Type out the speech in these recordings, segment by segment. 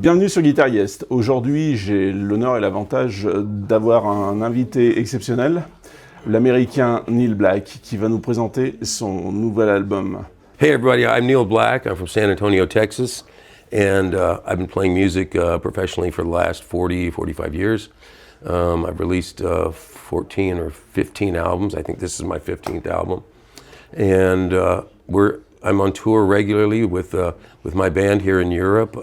Bienvenue sur guitariste. Aujourd'hui, j'ai l'honneur et l'avantage d'avoir un invité exceptionnel, l'américain NEAL BLACK, qui va nous présenter son nouvel album. Hey everybody, I'm NEAL BLACK. I'm from San Antonio, Texas, and I've been playing music professionally for the last 45 years. I've released 14 or 15 albums. I think this is my 15th album. And I'm on tour regularly with my band here in Europe.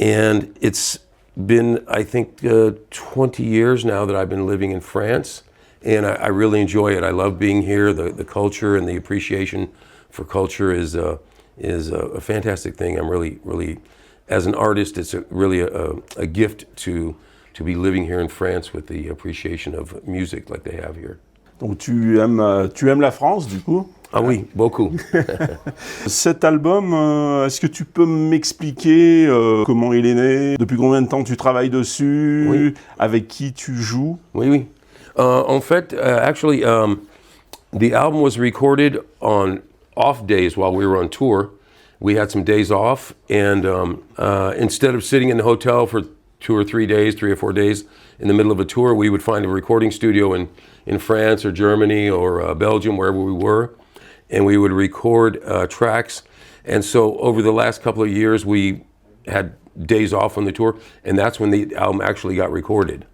And it's been, I think, 20 years now that I've been living in France. And I really enjoy it. I love being here. The culture and the appreciation for culture is a fantastic thing. I'm really, as an artist, it's really a gift to be living here in France with the appreciation of music like they have here. Donc tu aimes la France du coup? Ah oui, beaucoup. Cet album, est-ce que tu peux m'expliquer comment il est né? Depuis combien de temps tu travailles dessus? Oui. Avec qui tu joues? Oui. En fait, actually, the album was recorded on off days while we were on tour. We had some days off, and instead of sitting in the hotel for 3 or 4 days in the middle of a tour, we would find a recording studio in France or Germany or Belgium, wherever we were, and we would record tracks. And so over the last couple of years, we had days off on the tour, and that's when the album actually got recorded.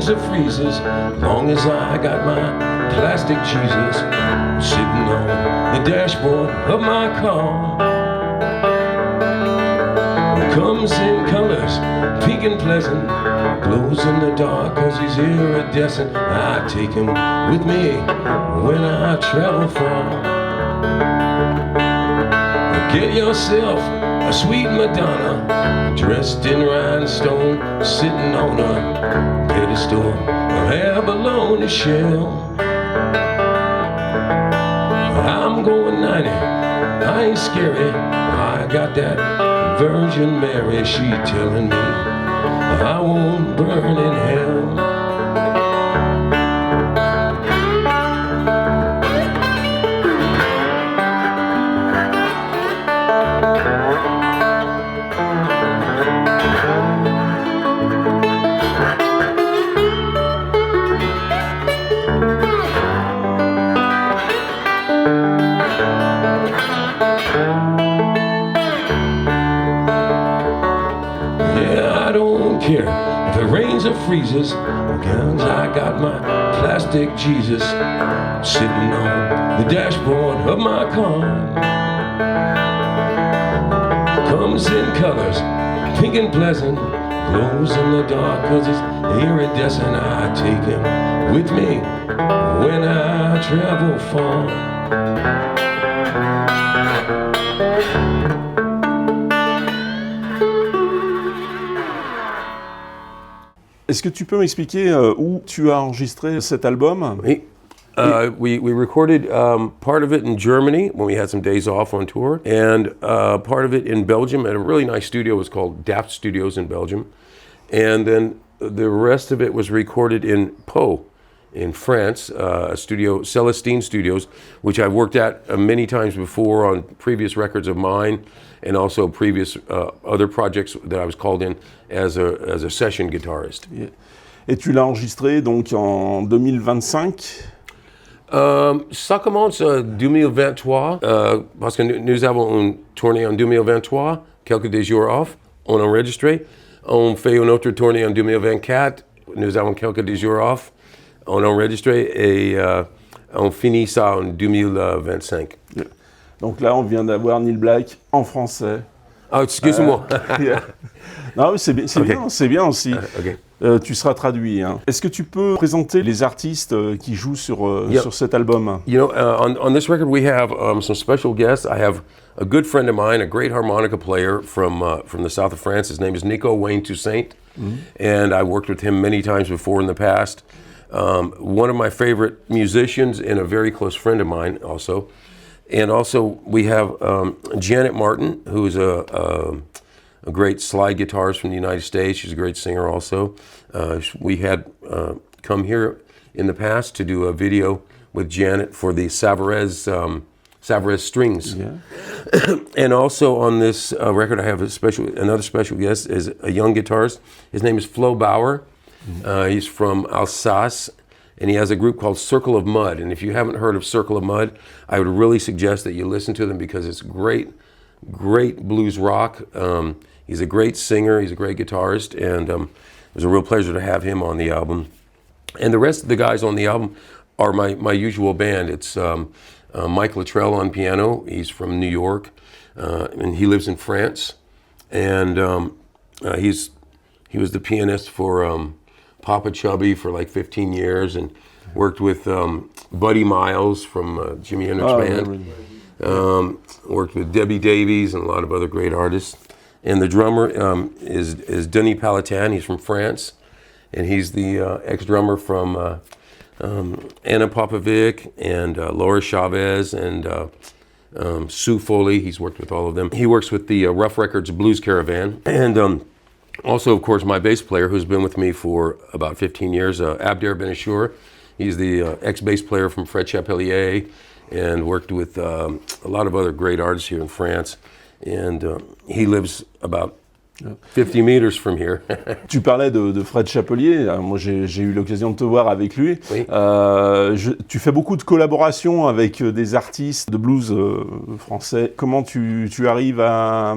Or freezes, long as I got my plastic Jesus sitting on the dashboard of my car. It comes in colors, pink and pleasant, glows in the dark cause he's iridescent. I take him with me when I travel far. Get yourself a sweet Madonna, dressed in rhinestone, sitting on a pedestal of abalone shell. I'm going 90, I ain't scary. I got that Virgin Mary, she telling me I won't burn in hell. If it rains or freezes, guns, I got my plastic Jesus sitting on the dashboard of my car. Comes in colors, pink and pleasant, glows in the dark cause it's iridescent. I take him with me when I travel far. Est-ce que tu peux m'expliquer où tu as enregistré cet album? Oui. We recorded part of it in Germany when we had some days off on tour, and part of it in Belgium at a really nice studio. It was called Daft Studios in Belgium. And then the rest of it was recorded in Pau in France, a studio, Celestine Studios, which I've worked at many times before on previous records of mine, and also previous other projects that I was called in as a session guitarist. Et tu l'as enregistré donc en 2025? Ça commence en 2023, parce que nous avons une tournée en 2023, quelques jours off, on enregistré. On fait une autre tournée en 2024, nous avons quelques jours off, on enregistré et on finit ça en 2025. Donc là, on vient d'avoir NEAL BLACK en français. Ah, excuse-moi. Non, c'est bien, okay. C'est bien aussi. Okay. Tu seras traduit. Hein. Est-ce que tu peux présenter les artistes qui jouent sur cet album? You know, on this record we have some special guests. I have a good friend of mine, a great harmonica player from the south of France. His name is Nico Wayne Toussaint, and I worked with him many times before in the past. One of my favorite musicians and a very close friend of mine also. And also we have Janet Martin, who is a great slide guitarist from the United States. She's a great singer also. We had come here in the past to do a video with Janet for the Travers strings. Yeah. And also on this record I have another special guest is a young guitarist. His name is Flo Bauer. He's from Alsace, and he has a group called Circle of Mud. And if you haven't heard of Circle of Mud, I would really suggest that you listen to them because it's great blues rock. He's a great singer, he's a great guitarist, and it was a real pleasure to have him on the album. And the rest of the guys on the album are my usual band. It's Mike Luttrell on piano. He's from New York, and he lives in France. And he was the pianist for Papa Chubby for like 15 years, and worked with Buddy Miles from Jimi Hendrix Band. Worked with Debbie Davies and a lot of other great artists. And the drummer is Denis Palatin. He's from France, and he's the ex-drummer from Anna Popovic and Laura Chavez and Sue Foley. He's worked with all of them. He works with the Rough Records Blues Caravan. And also, of course, my bass player, who's been with me for about 15 years, Abder Benishur. He's the ex-bass player from Fred Chapelier and worked with a lot of other great artists here in France. And he lives about 50 meters from here. Tu parlais de Fred Chapelier. Moi, j'ai eu l'occasion de te voir avec lui. Oui. Tu fais beaucoup de collaborations avec des artistes de blues français. Comment tu arrives à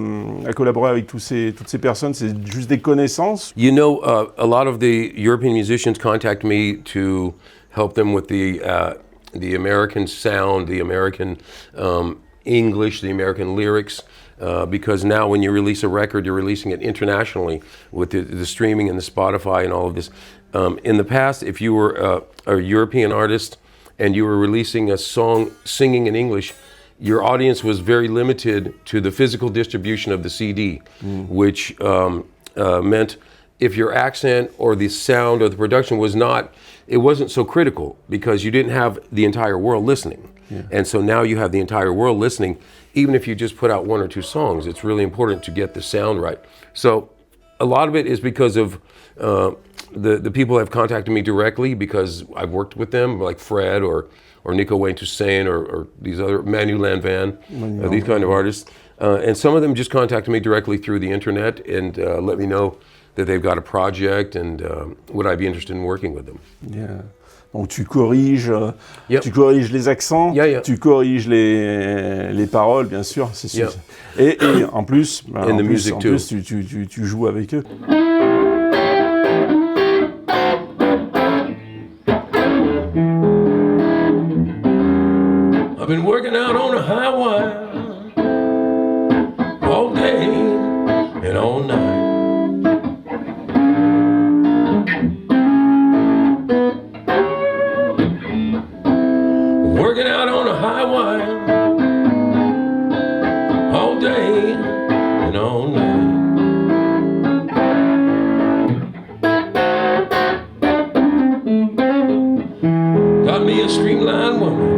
collaborer avec toutes ces personnes? C'est juste des connaissances? You know, a lot of the European musicians contact me to help them with the American sound, the American English, the American lyrics. Because now when you release a record, you're releasing it internationally with the streaming and the Spotify and all of this. In the past, if you were a European artist and you were releasing a song singing in English, your audience was very limited to the physical distribution of the CD, which meant if your accent or the sound or the production it wasn't so critical because you didn't have the entire world listening. Yeah. And so now you have the entire world listening. Even if you just put out one or two songs, it's really important to get the sound right. So a lot of it is because of the people that have contacted me directly because I've worked with them, like Fred or Nico Wayne Toussaint or these other, Manu Lanvin, these kind of artists. And some of them just contacted me directly through the internet and let me know that they've got a project and would I be interested in working with them. Yeah. Donc tu corriges les accents, tu corriges les paroles, bien sûr, c'est sûr. Et en plus, tu joues avec eux. I've been working out on a highway all day and all night. Working out on a highway all day and all night. Got me a streamlined woman.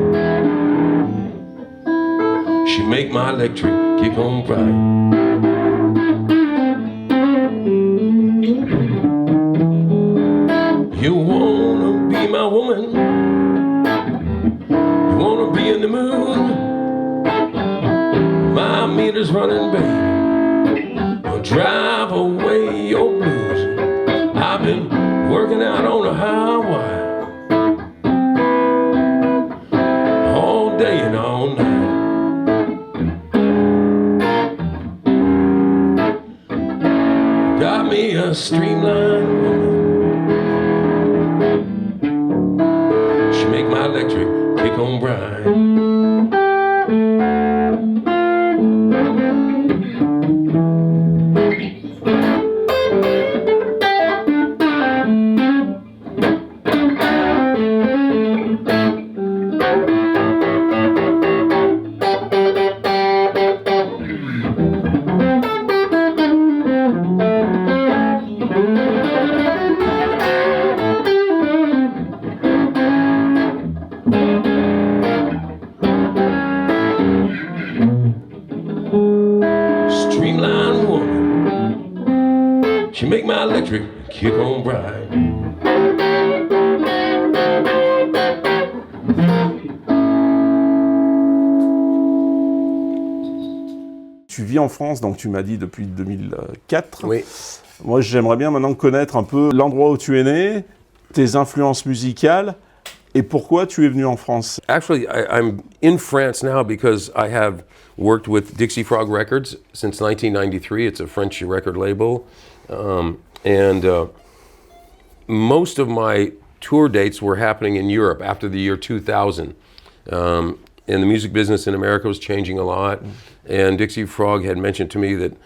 She make my electric kick on bright. You wanna be my woman? In the mood, my meter's running, baby. I'll drive away your blues. I've been working out on a highway all day and all night. Got me a streamlined woman. She make my electric kick on bright. She make my electric kick on bright. Tu vis en France, donc tu m'as dit depuis 2004. Oui. Moi, j'aimerais bien maintenant connaître un peu l'endroit où tu es né, tes influences musicales, et pourquoi tu es venu en France. Actually, I'm in France now because I have worked with Dixie Frog Records since 1993. It's a French record label. Most of my tour dates were happening in Europe after the year 2000. And the music business in America was changing a lot. And Dixie Frog had mentioned to me that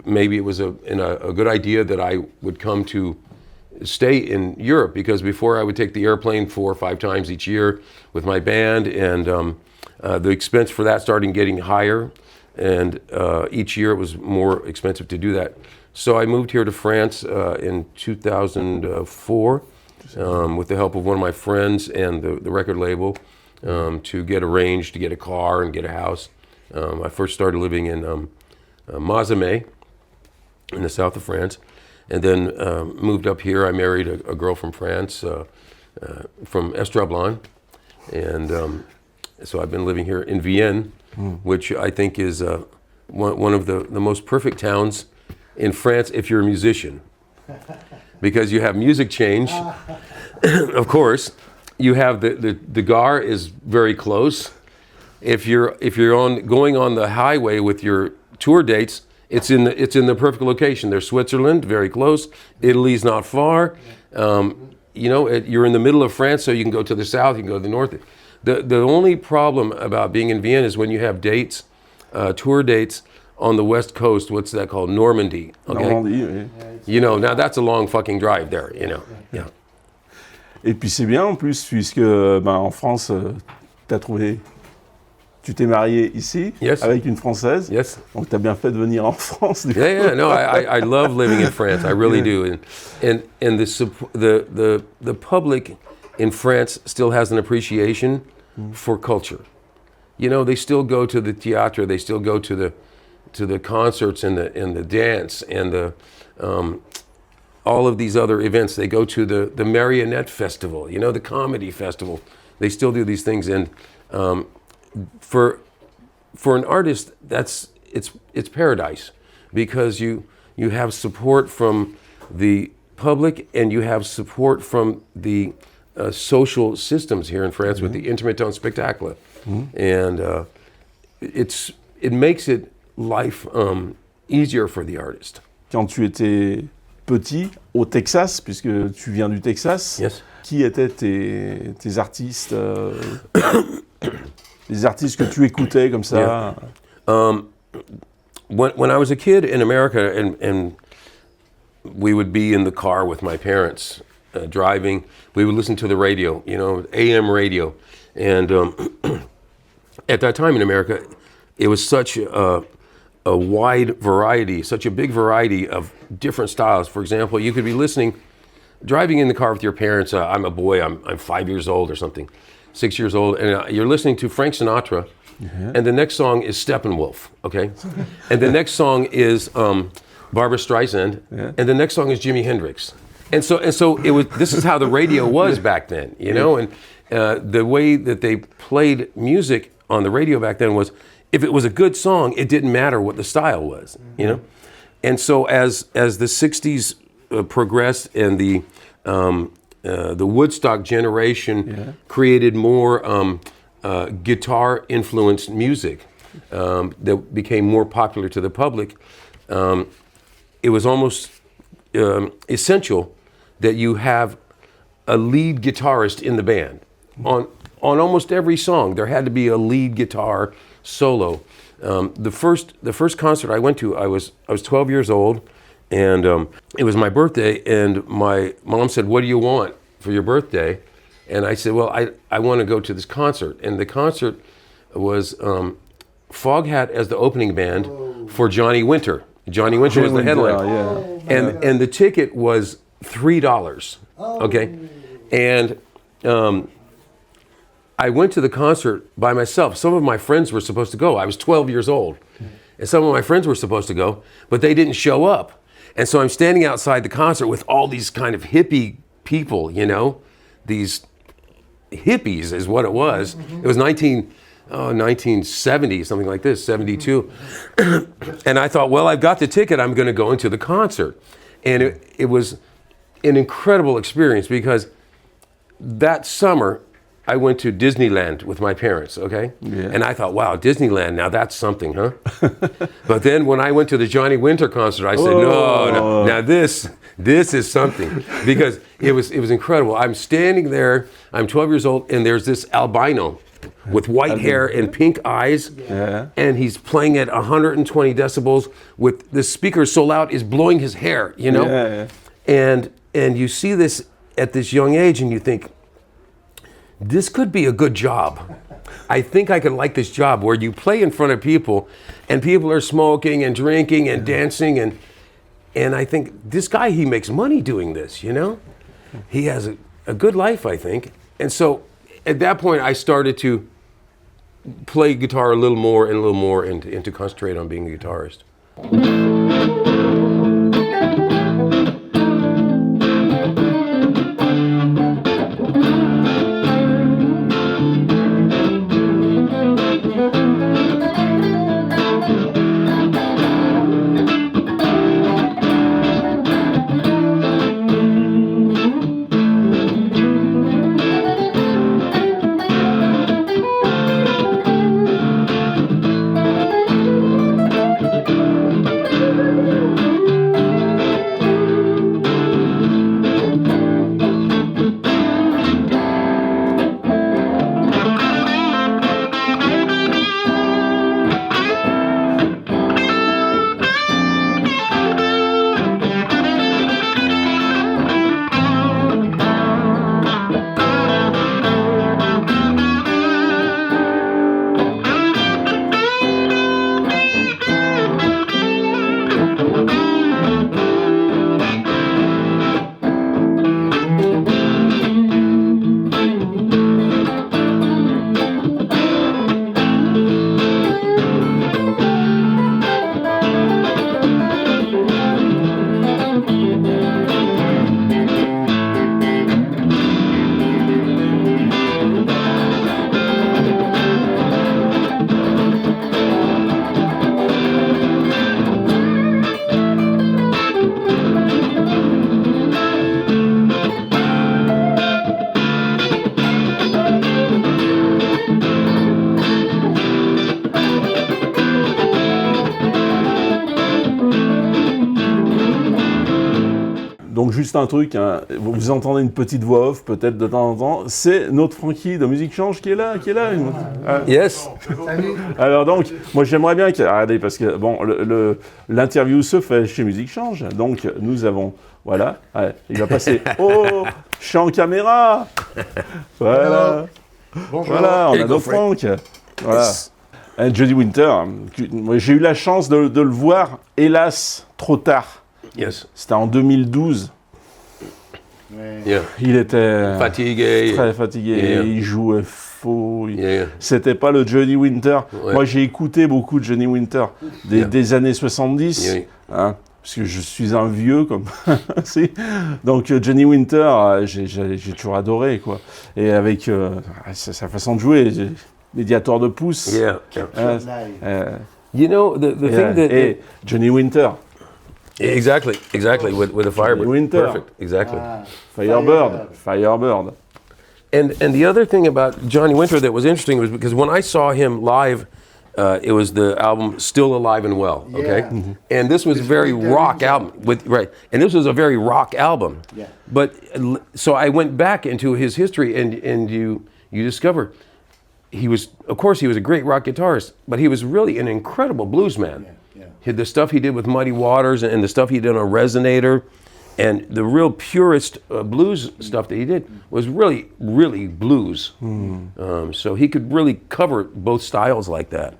maybe it was a good idea that I would come to stay in Europe, because before I would take the airplane 4 or 5 times each year with my band, and the expense for that started getting higher, and each year it was more expensive to do that. So I moved here to France in 2004 with the help of one of my friends and the record label to get arranged to get a car and get a house. I first started living in MaÿTRE in the south of France, and then moved up here. I married a girl from France, from ex-Lovin, and so I've been living here in Vienne, which I think is one of the most perfect towns in France if you're a musician, because you have music change, of course. You have the Gare is very close. If you're going on the highway with your tour dates, it's in the perfect location. There's Switzerland, very close. Italy's not far. You're in the middle of France, so you can go to the south, you can go to the north. The only problem about being in Vienna is when you have dates, tour dates on the west coast. What's that called? Normandy. Okay? Normandie, oui. Now that's a long fucking drive there. Yeah. Et puis c'est bien en plus, puisque en France, tu t'es marié ici, yes, avec une Française. Yes. Donc tu as bien fait de venir en France. No, I love living in France. I really do. And the public in France still has an appreciation for culture. They still go to the theatre, they still go to the concerts and the dance and the all of these other events. They go to the Marionette Festival, the comedy festival. They still do these things, and for an artist, it's paradise, because you have support from the public, and you have support from the social systems here in France with the intermittent spectacle, and it makes it life easier for the artist. Quand tu étais petit au Texas, puisque tu viens du Texas, yes, qui étaient tes artistes, les artistes que tu écoutais comme ça? Yeah. When I was a kid in America, and we would be in the car with my parents driving, we would listen to the radio, AM radio, and at that time in America, it was such a wide variety, such a big variety of different styles. For example, you could be driving in the car with your parents. I'm a boy, I'm 5 years old or something, 6 years old, and you're listening to Frank Sinatra, and the next song is Steppenwolf, okay? And the next song is Barbra Streisand, and the next song is Jimi Hendrix. And so it was. This is how the radio was back then, and the way that they played music on the radio back then was, if it was a good song, it didn't matter what the style was, And so as the 60s progressed, and the Woodstock generation created more guitar-influenced music that became more popular to the public, it was almost essential that you have a lead guitarist in the band. On almost every song, there had to be a lead guitar solo. The first concert I went to, I was 12 years old, and it was my birthday, and my mom said, "What do you want for your birthday?" And I said, "Well, I want to go to this concert." And the concert was Foghat as the opening band for Johnny Winter. Johnny Winter was the headliner. And the ticket was $3, okay? And I went to the concert by myself. Some of my friends were supposed to go. I was 12 years old. And some of my friends were supposed to go, but they didn't show up. And so I'm standing outside the concert with all these kind of hippie people, you know, these hippies is what it was. It was 1970, something like this, 72. And I thought, well, I've got the ticket, I'm going to go into the concert. And it was an incredible experience because that summer, I went to Disneyland with my parents, okay? Yeah. And I thought, wow, Disneyland, now that's something, huh? But then when I went to the Johnny Winter concert, I said, no, now this is something. Because it was incredible. I'm standing there, I'm 12 years old, and there's this albino with white hair and pink eyes, and he's playing at 120 decibels with the speaker so loud is blowing his hair, you know? And you see this at this young age and you think, this could be a good job. I think I could like this job where you play in front of people and people are smoking and drinking and dancing and I think this guy, he makes money doing this, you know? He has a good life, I think. And so at that point I started to play guitar a little more and to concentrate on being a guitarist. Donc juste un truc, hein, vous entendez une petite voix off peut-être de temps en temps, c'est notre Francky de Musique Change qui est là. Yes. Alors donc, moi j'aimerais bien qu'il... Regardez, parce que bon, l'interview se fait chez Musique Change, donc nous avons... Voilà, allez, il va passer... Oh, chant caméra. Voilà. Bonjour. Voilà, on a nos Franck. Voilà. Johnny Winter, moi j'ai eu la chance de le voir, hélas, trop tard. Yes. C'était en 2012. Yeah. Il était fatigué. Très fatigué. Yeah. Il jouait faux. Yeah. C'était pas le Johnny Winter. Ouais. Moi, j'ai écouté beaucoup de Johnny Winter des années 70. Yeah. Hein, parce que je suis un vieux comme si. Donc Johnny Winter, j'ai toujours adoré quoi. Et avec sa façon de jouer, médiateur de pouce. Yeah. You know the thing that Johnny Winter. Exactly, with a Firebird. Winter. Perfect, exactly. Firebird. And the other thing about Johnny Winter that was interesting was because when I saw him live, it was the album Still Alive and Well, okay? Yeah. Mm-hmm. And this was a very rock album, and this was a very rock album. Yeah. But, so I went back into his history and you discover he was a great rock guitarist, but he was really an incredible blues man. The stuff he did with Muddy Waters and the stuff he did on Resonator and the real purest blues stuff that he did was really, really blues. So he could really cover both styles like that.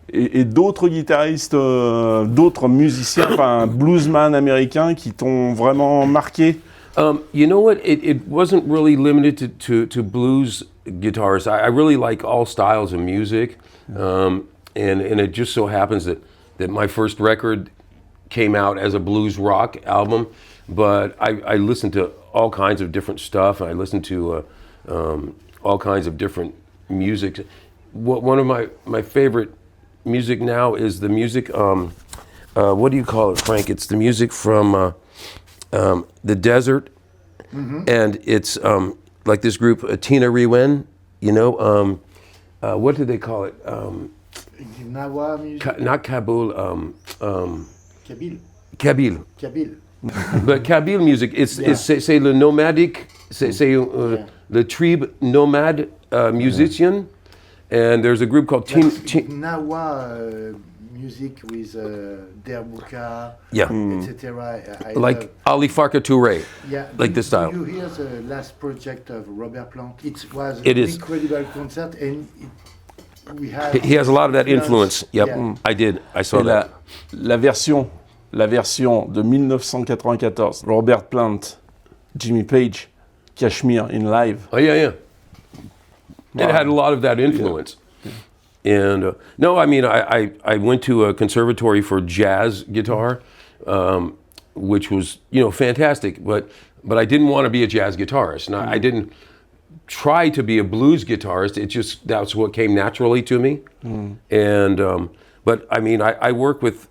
Et d'autres guitaristes, d'autres musiciens, enfin bluesman américains qui t'ont vraiment marqué? You know what? It wasn't really limited to blues guitarists. I really like all styles of music. And it just so happens that my first record came out as a blues rock album, but I listened to all kinds of different stuff. I listened to all kinds of different music. One of my favorite music now is the music, what do you call it, Frank? It's the music from the desert, and it's like this group, Tina Rewen, you know, what do they call it? Nawa music? Not Kabul, Kabyle. Kabyle. Kabyle. But Kabyle music, c'est le nomadique, c'est le tribe nomade musicien, and there's a group called Nawa music with Derbuka, etc. Like Ali Farka Touré, like this style. You hear the last project of Robert Plant? It was an incredible concert, and he has a lot of that influence. Yep, I saw that. La version de 1994, Robert Plant, Jimmy Page, Kashmir in live. Oh yeah. It had a lot of that influence. And no, I mean, I went to a conservatory for jazz guitar, which was, you know, fantastic. But I didn't want to be a jazz guitarist. And I didn't try to be a blues guitarist. It just, that's what came naturally to me. And but I mean, I work with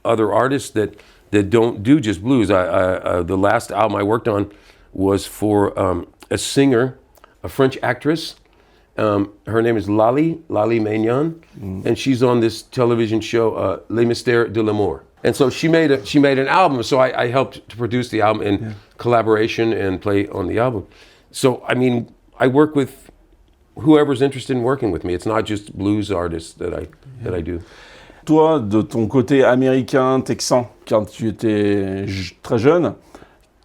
other artists that don't do just blues. The last album I worked on was for a singer, a French actress. Her name is Lali Mignon, and she's on this television show, Les Mystères de l'Amour. And so she made an album, so I helped to produce the album in collaboration and play on the album. So, I mean, I work with whoever's interested in working with me. It's not just blues artists that I do. Toi, de ton côté américain, texan, quand tu étais très jeune,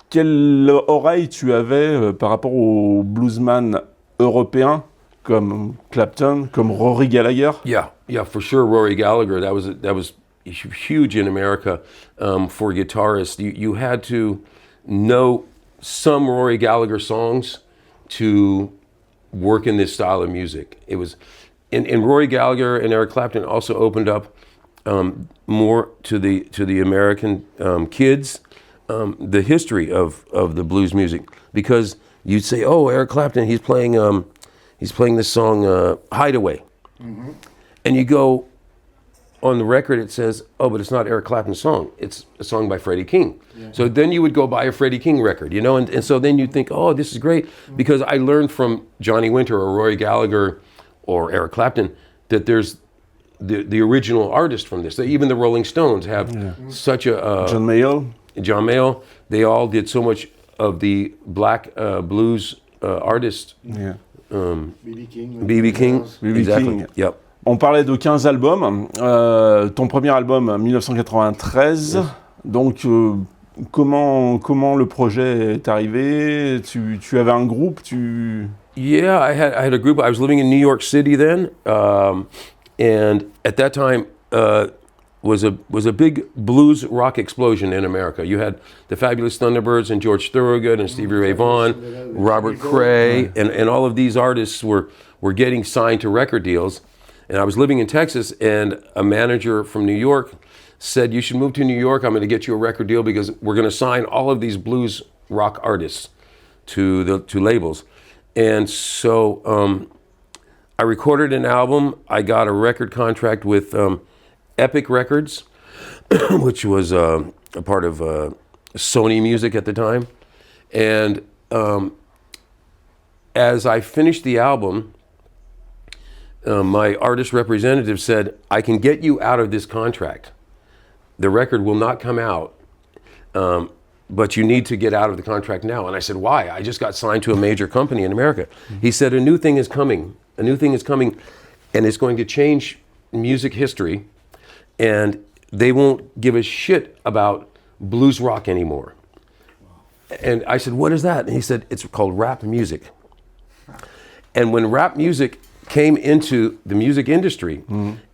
quelle oreille tu avais par rapport aux bluesman européens comme Clapton, comme Rory Gallagher? Yeah, for sure. Rory Gallagher. That was huge in America for guitarists. You had to know some Rory Gallagher songs to work in this style of music. It was, and Rory Gallagher and Eric Clapton also opened up more to the American kids the history of the blues music, because you'd say, oh, Eric Clapton, he's playing this song Hideaway, and you go on the record, it says, oh, but it's not Eric Clapton's song, it's a song by Freddie King. So then you would go buy a Freddie King record, you know, and so then you'd think, oh, this is great, because I learned from Johnny Winter or Roy Gallagher or Eric Clapton that there's the original artist from this. Even the Rolling Stones have such a... John Mayall, they all did so much of the black blues artists. B.B. King. Exactly. Yep. On parlait de 15 albums. Ton premier album, 1993. Donc, comment le projet est arrivé? Tu avais un groupe? Yeah, I had a group. I was living in New York City then, and at that time was a big blues rock explosion in America. You had the Fabulous Thunderbirds and George Thorogood and Stevie Ray Vaughan, Robert Cray, and all of these artists were getting signed to record deals. And I was living in Texas, and a manager from New York said, you should move to New York. I'm going to get you a record deal because we're going to sign all of these blues rock artists to labels. And so I recorded an album. I got a record contract with Epic Records, which was a part of Sony Music at the time. And as I finished the album, my artist representative said, I can get you out of this contract. The record will not come out, but you need to get out of the contract now. And I said, why? I just got signed to a major company in America. He said, a new thing is coming. A new thing is coming, and it's going to change music history, and they won't give a shit about blues rock anymore. And I said, what is that? And he said, it's called rap music. And when rap music came into the music industry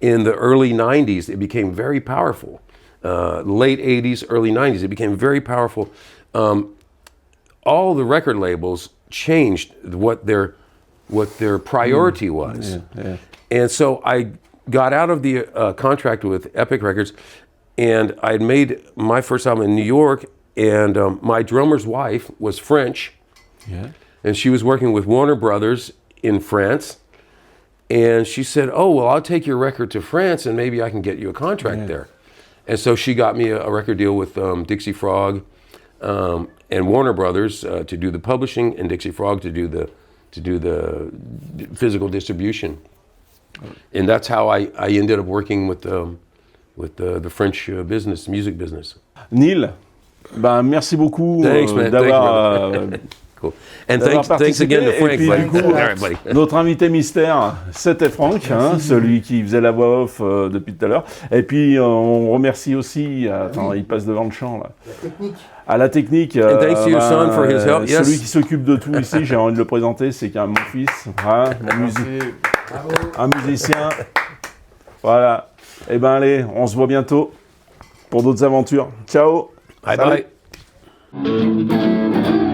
in the early 90s, it became very powerful. Late 80s, early 90s, it became very powerful. All the record labels changed what their priority was. And so I got out of the contract with Epic Records, And I had made my first album in New York, and my drummer's wife was French. Yeah. And she was working with Warner Brothers in France. And she said, oh, well, I'll take your record to France and maybe I can get you a contract there. And so she got me a record deal with Dixie Frog and Warner Brothers to do the publishing, and Dixie Frog to do the physical distribution. And that's how I ended up working with the French business, music business. Neal, ben, merci beaucoup d'avoir cool. And thanks again to Frank. Et puis, du coup, notre invité mystère, c'était Frank, hein, celui qui faisait la voix off depuis tout à l'heure. Et puis on remercie aussi, attends, il passe devant le champ là. La technique. À la technique, And thanks to your son for his help. Yes. Celui qui s'occupe de tout ici, j'ai envie de le présenter, c'est quand même mon fils, hein, un musicien. Voilà. Et ben allez, on se voit bientôt pour d'autres aventures. Ciao. Bye bye.